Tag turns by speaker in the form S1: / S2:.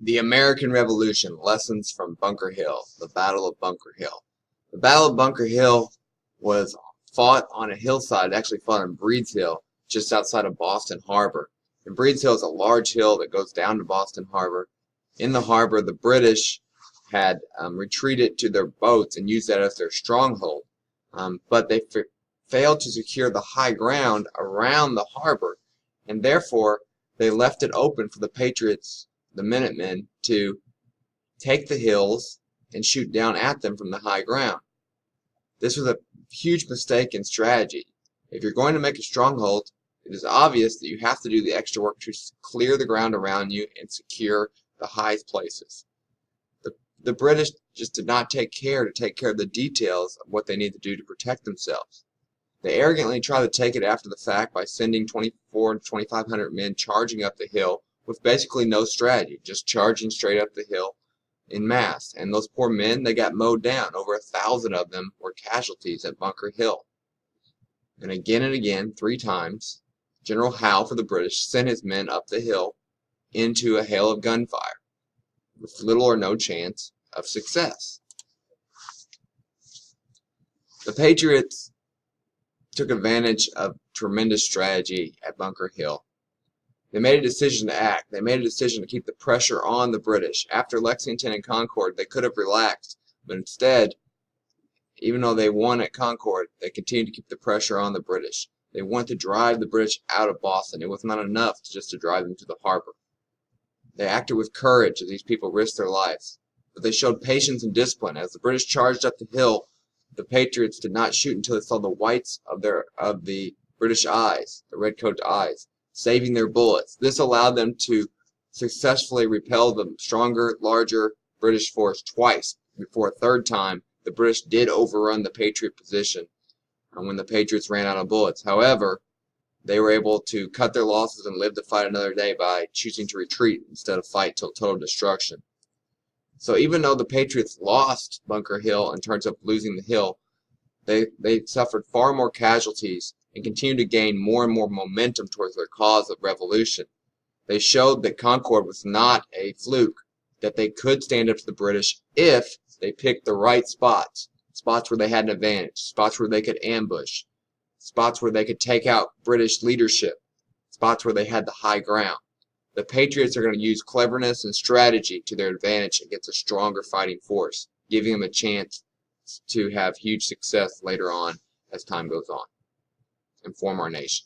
S1: The American Revolution, Lessons from Bunker Hill, the Battle of Bunker Hill. The Battle of Bunker Hill was fought on a hillside, actually fought on Breeds Hill, just outside of Boston Harbor. And Breeds Hill is a large hill that goes down to Boston Harbor. In the harbor, the British had retreated to their boats and used that as their stronghold. But they failed to secure the high ground around the harbor, and therefore they left it open for the Patriots, the Minutemen, to take the hills and shoot down at them from the high ground. This was a huge mistake in strategy. If you're going to make a stronghold, it is obvious that you have to do the extra work to clear the ground around you and secure the highest places. The British just did not take care of the details of what they need to do to protect themselves. They arrogantly tried to take it after the fact by sending 2,400 to 2,500 men charging up the hill with basically no strategy, just charging straight up the hill in mass. And those poor men, they got mowed down. Over 1,000 of them were casualties at Bunker Hill. And again, 3 times, General Howe for the British sent his men up the hill into a hail of gunfire, with little or no chance of success. The Patriots took advantage of tremendous strategy at Bunker Hill. They made a decision to act. They made a decision to keep the pressure on the British. After Lexington and Concord, they could have relaxed, but instead, even though they won at Concord, they continued to keep the pressure on the British. They wanted to drive the British out of Boston. It was not enough just to drive them to the harbor. They acted with courage as these people risked their lives, but they showed patience and discipline. As the British charged up the hill, the Patriots did not shoot until they saw the whites of the British eyes, the redcoat eyes, saving their bullets. This allowed them to successfully repel the stronger, larger British force twice. Before a third time, the British did overrun the Patriot position when the Patriots ran out of bullets. However, they were able to cut their losses and live to fight another day by choosing to retreat instead of fight till total destruction. So even though the Patriots lost Bunker Hill in terms of losing the hill, they suffered far more casualties and continued to gain more and more momentum towards their cause of revolution. They showed that Concord was not a fluke, that they could stand up to the British if they picked the right spots, spots where they had an advantage, spots where they could ambush, spots where they could take out British leadership, spots where they had the high ground. The Patriots are going to use cleverness and strategy to their advantage against a stronger fighting force, giving them a chance to have huge success later on as time goes on and form our nation.